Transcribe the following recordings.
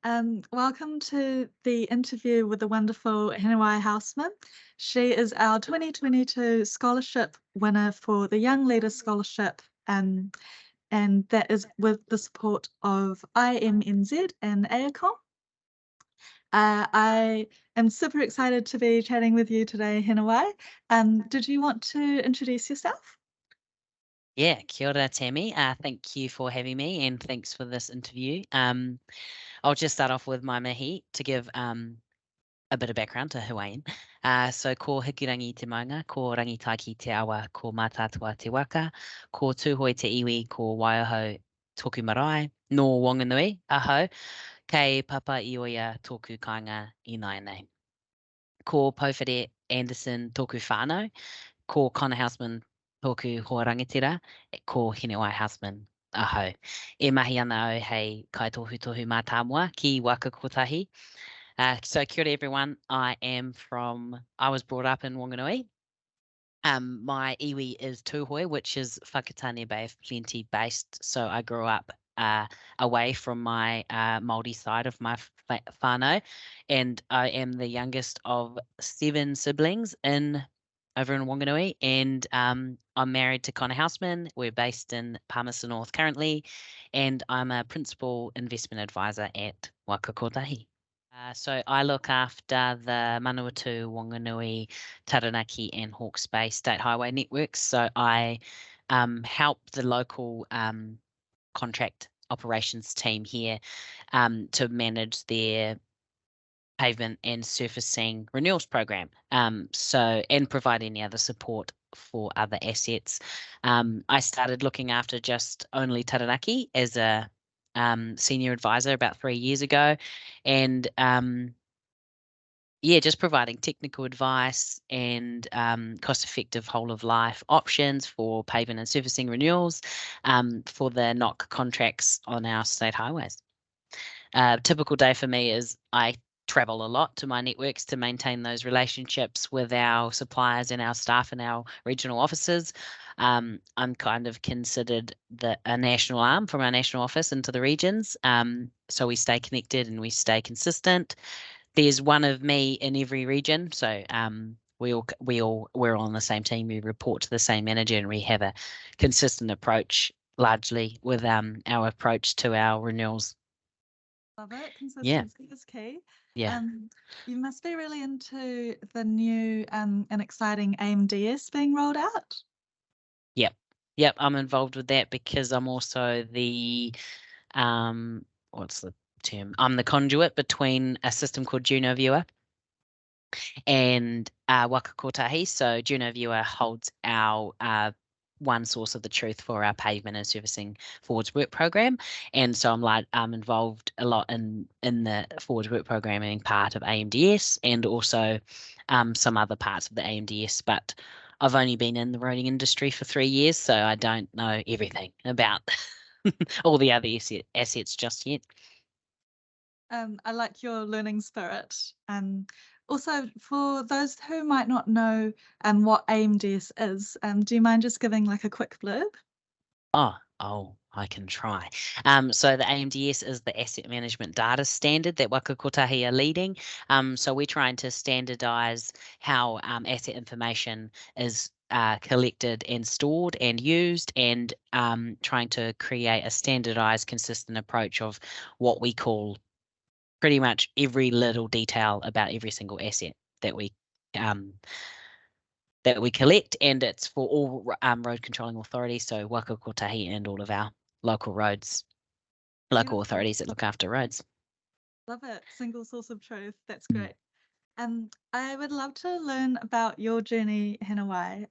Welcome to the interview with the wonderful Hinewai Hausman. She is our 2022 scholarship winner for the Young Leaders Scholarship, and that is with the support of IMNZ and AECOM. I am super excited to be chatting with you today, Hinewai. Did you want to introduce yourself? Yeah, kia ora, Tammy. Thank you for having me, and thanks for this interview. I'll just start off with my mihi to give a bit of background to who I am. So, ko hikirangi te maunga, ko rangitaiki te awa, ko mātātua te waka, ko tūhoi te iwi, ko waiaho tōku marae, no Wanganui, aho, kei papa i oia tōku kāinga I nai nei. Ko Pouwhere Anderson tōku whānau, ko Connor Hausman tōku hoa rangatira, ko Hinewai Hausman aho. E mahi ana au hei kaitohu mā tāmua ki Waka Kotahi. So kia ora everyone, I was brought up in Wanganui. My iwi is Tūhoi, which is Whakatane Bay of Plenty based. So I grew up away from my Māori side of my whānau, and I am the youngest of 7 siblings over in Wanganui, and I'm married to Connor Hausman. We're based in Palmerston North currently, and I'm a principal investment advisor at Waka Kotahi. So I look after the Manawatu, Wanganui, Taranaki and Hawke's Bay state highway networks. So I help the local contract operations team here to manage their pavement and surfacing renewals program. And provide any other support for other assets. I started looking after just only Taranaki as a senior advisor about 3 years ago, and just providing technical advice and cost-effective whole-of-life options for pavement and surfacing renewals for the NOC contracts on our state highways. Typical day for me is I travel a lot to my networks to maintain those relationships with our suppliers and our staff and our regional offices. I'm kind of considered a national arm from our national office into the regions. So we stay connected and we stay consistent. There's one of me in every region. So we're all on the same team. We report to the same manager and we have a consistent approach largely with our approach to our renewals. Love it. Consistency is key. Yeah. You must be really into the new and exciting AMDS being rolled out. Yep, I'm involved with that because I'm also the what's the term? I'm the conduit between a system called Juno Viewer and Waka Kotahi. So Juno Viewer holds our one source of the truth for our pavement and servicing forwards work program, and so I'm involved a lot in the forwards work programming part of AMDS and also some other parts of the AMDS, but I've only been in the roading industry for 3 years, so I don't know everything about all the other assets just yet. I like your learning spirit. Also, for those who might not know what AMDS is, do you mind just giving like a quick blurb? Oh, I can try. So the AMDS is the asset management data standard that Waka Kotahi are leading. So we're trying to standardize how asset information is collected and stored and used, and trying to create a standardized, consistent approach of what we call pretty much every little detail about every single asset that we collect, and it's for all road controlling authorities, so Waka Kotahi and all of our local roads, local authorities that look after roads. Love it. Single source of truth. That's great. I would love to learn about your journey, Hinewai.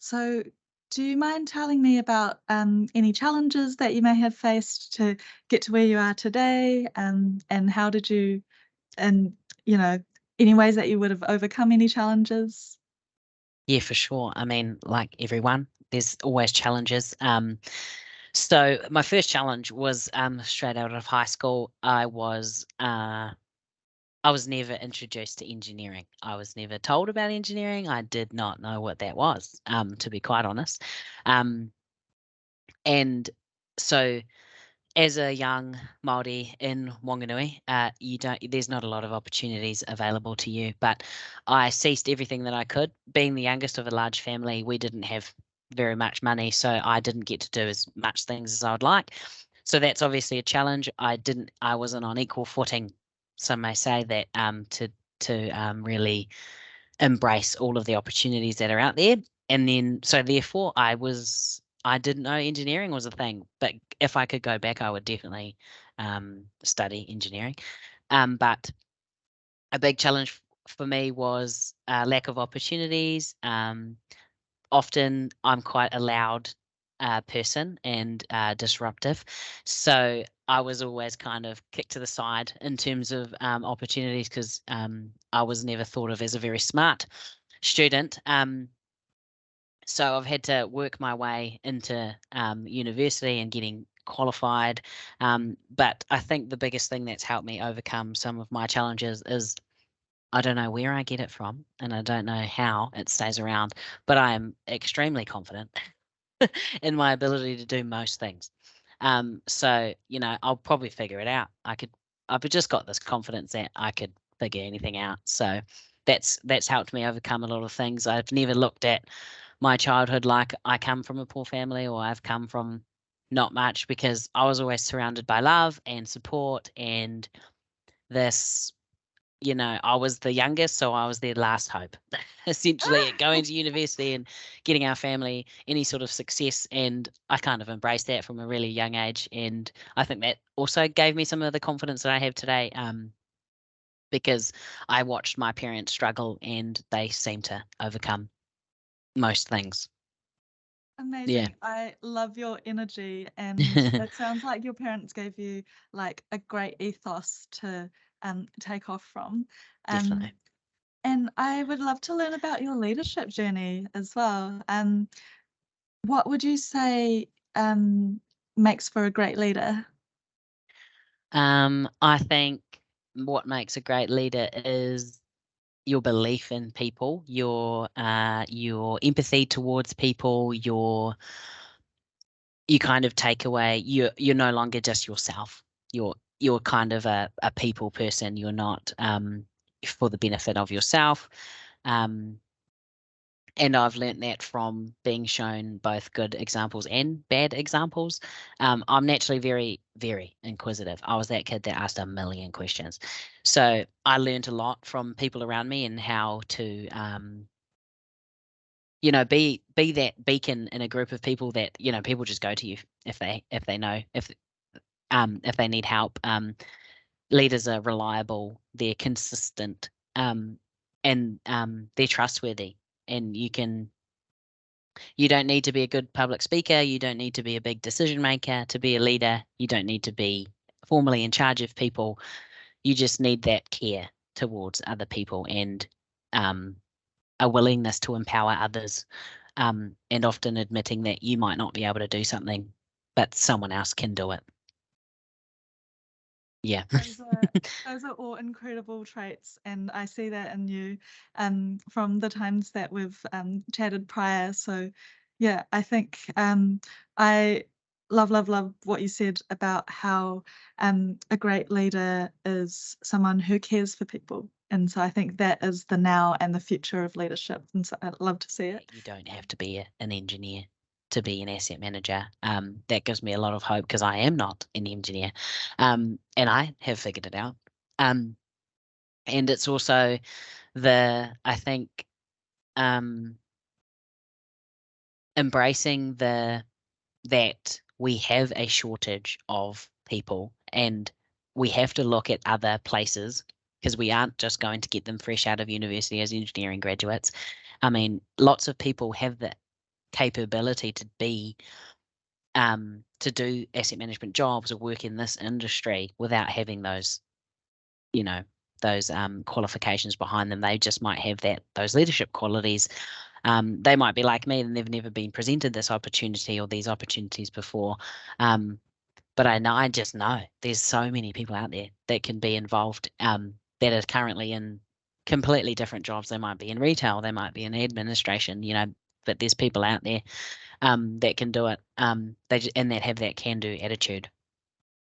So do you mind telling me about any challenges that you may have faced to get to where you are today, and how did you, and any ways that you would have overcome any challenges? Yeah, for sure. I mean, like everyone, there's always challenges. So my first challenge was straight out of high school. I was never introduced to engineering. I was never told about engineering. I did not know what that was, to be quite honest. And so as a young Māori in Wanganui, there's not a lot of opportunities available to you, but I seized everything that I could. Being the youngest of a large family, we didn't have very much money, so I didn't get to do as much things as I would like. So that's obviously a challenge. I wasn't on equal footing, some may say, that to really embrace all of the opportunities that are out there. And then, so therefore, I didn't know engineering was a thing, but if I could go back, I would definitely study engineering. But a big challenge for me was lack of opportunities. Often I'm quite a loud person and disruptive. So I was always kind of kicked to the side in terms of opportunities because I was never thought of as a very smart student. So I've had to work my way into university and getting qualified. But I think the biggest thing that's helped me overcome some of my challenges is I don't know where I get it from and I don't know how it stays around, but I am extremely confident in my ability to do most things. So, I'll probably figure it out. I've just got this confidence that I could figure anything out. So that's helped me overcome a lot of things. I've never looked at my childhood like I come from a poor family or I've come from not much, because I was always surrounded by love and support and this, I was the youngest, so I was their last hope, essentially, at going to university and getting our family any sort of success. And I kind of embraced that from a really young age. And I think that also gave me some of the confidence that I have today, because I watched my parents struggle and they seem to overcome most things. Yeah, Amazing. I love your energy, and it sounds like your parents gave you like a great ethos to take off from. Um, definitely. and I would love to learn about your leadership journey as well. What would you say makes for a great leader? I think what makes a great leader is your belief in people, your empathy towards people, you kind of take away, you're no longer just yourself. You're kind of a people person. You're not for the benefit of yourself. Um, and I've learnt that from being shown both good examples and bad examples. I'm naturally very, very inquisitive. I was that kid that asked a million questions. So I learned a lot from people around me and how to be that beacon in a group of people that, people just go to you if they know, if they need help. Leaders are reliable, they're consistent, and they're trustworthy. And you don't need to be a good public speaker, you don't need to be a big decision maker to be a leader, you don't need to be formally in charge of people. You just need that care towards other people and a willingness to empower others, and often admitting that you might not be able to do something, but someone else can do it. Yeah. Those are those are all incredible traits, and I see that in you from the times that we've chatted prior. So, yeah, I think I love what you said about how a great leader is someone who cares for people, and so I think that is the now and the future of leadership, and so I'd love to see Yeah, it. you don't have to be an engineer to be an asset manager. That gives me a lot of hope because I am not an engineer, and I have figured it out. And it's also I think, um, embracing that we have a shortage of people and we have to look at other places because we aren't just going to get them fresh out of university as engineering graduates. I mean, lots of people have the capability to do asset management jobs or work in this industry without having those, you know, those qualifications behind them. They just might have those leadership qualities. They might be like me and they've never been presented this opportunity or these opportunities before. But I just know there's so many people out there that can be involved, that are currently in completely different jobs. They might be in retail, they might be in administration, but there's people out there that can do it, and that have that can-do attitude.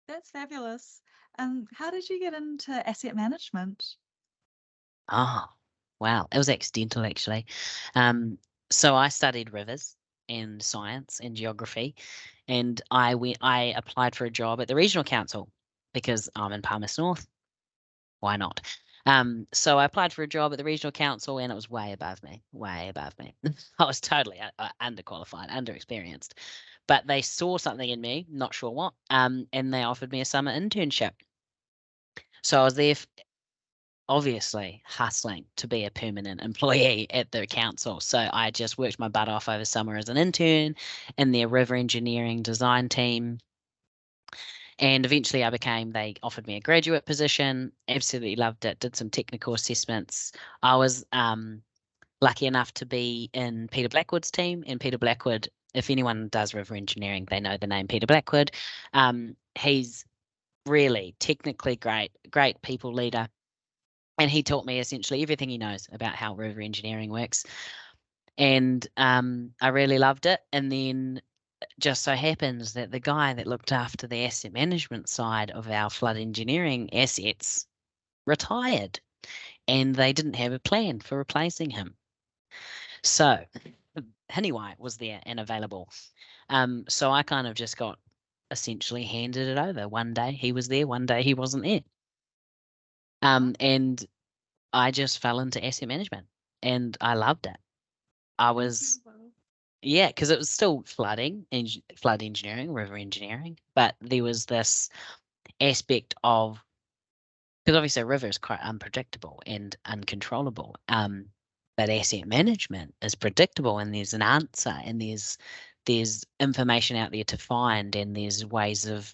That's fabulous. How did you get into asset management? Oh, wow. It was accidental, actually. So I studied rivers and science and geography, and I applied for a job at the regional council because I'm in Palmerston North. Why not? So I applied for a job at the regional council, and it was way above me, way above me. I was totally underqualified, underexperienced, but they saw something in me, not sure what, and they offered me a summer internship. So I was there obviously hustling to be a permanent employee at the council. So I just worked my butt off over summer as an intern in their river engineering design team. And eventually they offered me a graduate position. Absolutely loved it. Did some technical assessments. I was lucky enough to be in Peter Blackwood's team. And Peter Blackwood, if anyone does river engineering, they know the name Peter Blackwood. He's really technically great people leader. And he taught me essentially everything he knows about how river engineering works. And I really loved it. And then just so happens that the guy that looked after the asset management side of our flood engineering assets retired, and they didn't have a plan for replacing him. So Hinewai was there and available. So I kind of just got essentially handed it over. One day he was there, one day he wasn't there. And I just fell into asset management and I loved it. I was, yeah, because it was still flood engineering, river engineering, but there was this aspect of, because obviously a river is quite unpredictable and uncontrollable. But asset management is predictable, and there's an answer, and there's information out there to find, and there's ways of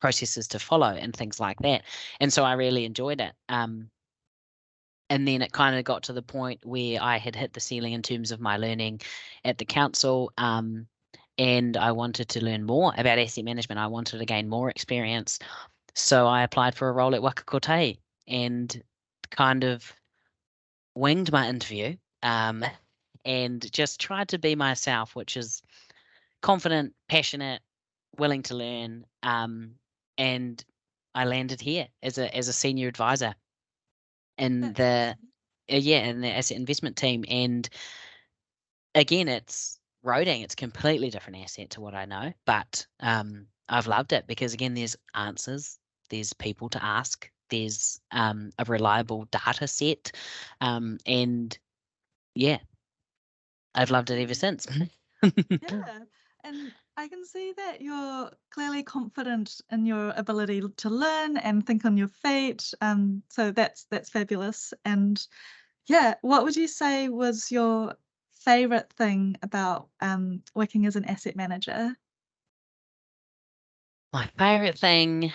processes to follow and things like that. And so I really enjoyed it. And then it kind of got to the point where I had hit the ceiling in terms of my learning at the council. And I wanted to learn more about asset management. I wanted to gain more experience. So I applied for a role at Waka Kotahi and kind of winged my interview and just tried to be myself, which is confident, passionate, willing to learn. And I landed here as a senior advisor in the in the asset investment team. And again, it's roading. It's a completely different asset to what I know, but I've loved it because again, there's answers, there's people to ask, there's a reliable data set, and yeah, I've loved it ever since. Yeah, and I can see that you're clearly confident in your ability to learn and think on your feet. So that's fabulous. And yeah, what would you say was your favorite thing about working as an asset manager? My favorite thing,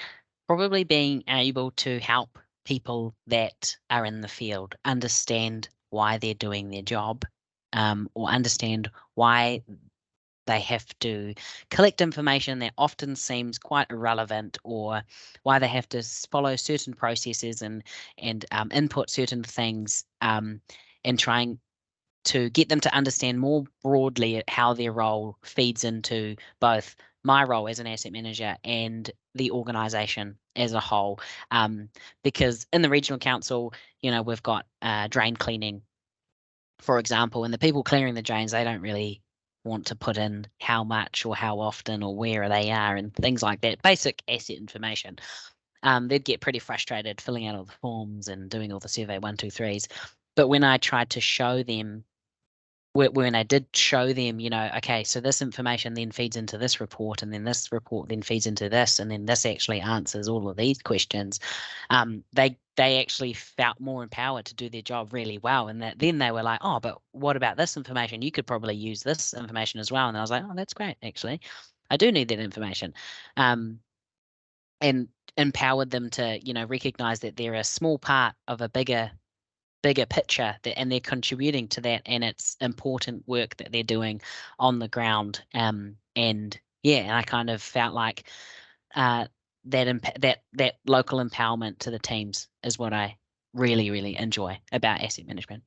probably being able to help people that are in the field understand why they're doing their job, or understand why they have to collect information that often seems quite irrelevant, or why they have to follow certain processes and input certain things, and trying to get them to understand more broadly how their role feeds into both my role as an asset manager and the organisation as a whole. Because in the regional council, we've got drain cleaning, for example, and the people clearing the drains, they don't really want to put in how much or how often or where they are and things like that, basic asset information. They'd get pretty frustrated filling out all the forms and doing all the survey 1, 2, 3s. But when I tried to show them, when I did show them, okay, so this information then feeds into this report, and then this report then feeds into this, and then this actually answers all of these questions, they actually felt more empowered to do their job really well. And that then they were like, oh, but what about this information? You could probably use this information as well. And I was like, oh, that's great, actually. I do need that information. And empowered them to, recognize that they're a small part of a bigger picture, and they're contributing to that, and it's important work that they're doing on the ground. And yeah, and I kind of felt like that local empowerment to the teams is what I really, really enjoy about asset management.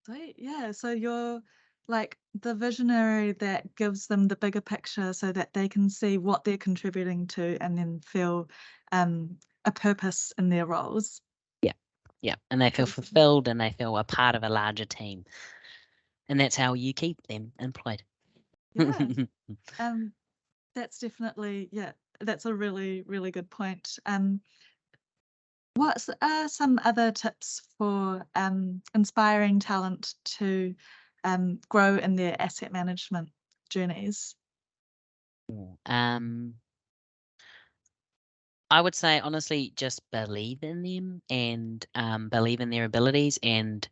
Sweet. Yeah. So you're like the visionary that gives them the bigger picture so that they can see what they're contributing to and then feel a purpose in their roles. Yeah, yeah, and they feel Awesome. fulfilled and they feel a part of a larger team, and that's how you keep them employed. Yeah. That's definitely, yeah, that's a really, really good point. What are some other tips for inspiring talent to grow in their asset management journeys? I would say honestly, just believe in them and believe in their abilities and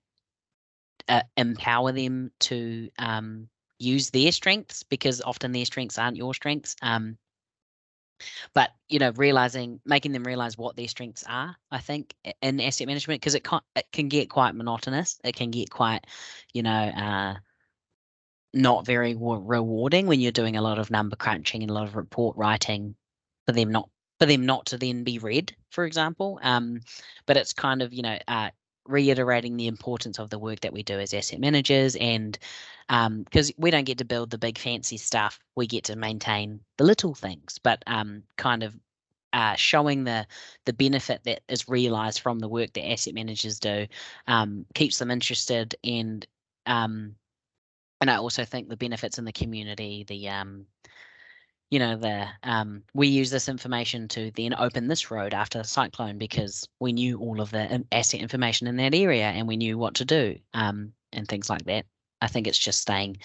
empower them to use their strengths, because often their strengths aren't your strengths. But making them realize what their strengths are, I think, in asset management, because it can get quite monotonous. It can get quite, not very rewarding when you're doing a lot of number crunching and a lot of report writing for them not to then be read, for example. But it's kind of reiterating the importance of the work that we do as asset managers, and because we don't get to build the big fancy stuff, we get to maintain the little things, but kind of showing the benefit that is realized from the work that asset managers do keeps them interested, and I also think the benefits in the community, we use this information to then open this road after the cyclone, because we knew all of the asset information in that area and we knew what to do, and things like that. I think it's just staying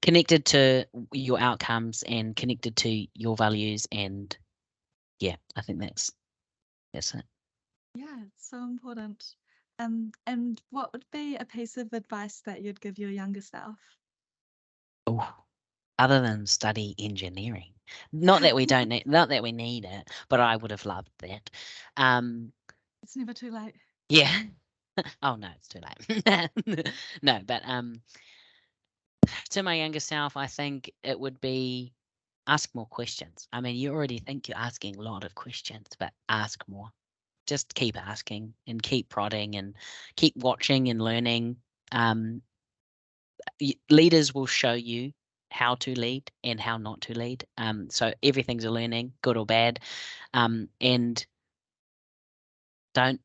connected to your outcomes and connected to your values, and yeah, I think that's it. Yeah, it's so important. And what would be a piece of advice that you'd give your younger self? Oh, other than study engineering, not that we need it, but I would have loved that. It's never too late. Yeah. Oh no, it's too late. No, but to my younger self, I think it would be ask more questions. I mean, you already think you're asking a lot of questions, but ask more. Just keep asking and keep prodding and keep watching and learning. Um, Leaders will show you how to lead and how not to lead. So everything's a learning, good or bad. And don't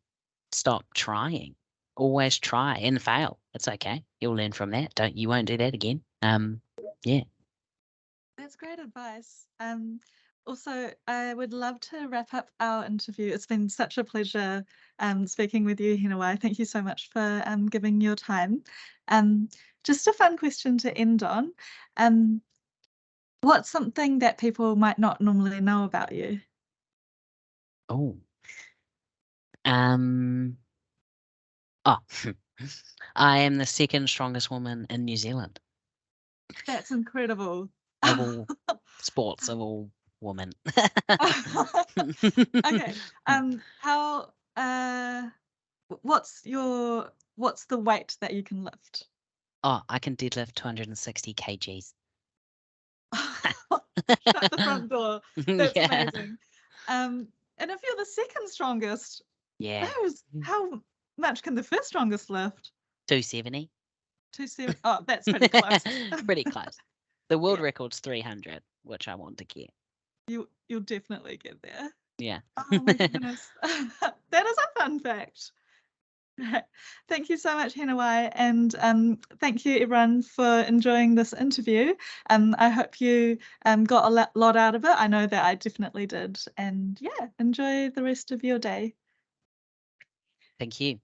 stop trying. Always try and fail. It's okay. You'll learn from that. You won't do that again. Yeah. That's great advice. Also, I would love to wrap up our interview. It's been such a pleasure speaking with you, Hinewai. Thank you so much for giving your time. Just a fun question to end on. What's something that people might not normally know about you? Oh. Oh. I am the second strongest woman in New Zealand That's incredible. of all sports, of all women. Okay. How what's the weight that you can lift? Oh, I can deadlift 260 kgs. Shut the front door. That's Yeah. amazing. And if you're the second strongest, Yeah. how much can the first strongest lift? 270. 270. Oh, that's pretty close. Pretty close. The world Yeah. record's 300, which I want to get. You'll definitely get there. Yeah. Oh my goodness. That is a fun fact. Thank you so much, Hinewai, and thank you everyone for enjoying this interview. I hope you got a lot out of it. I know that I definitely did. And yeah, enjoy the rest of your day. Thank you.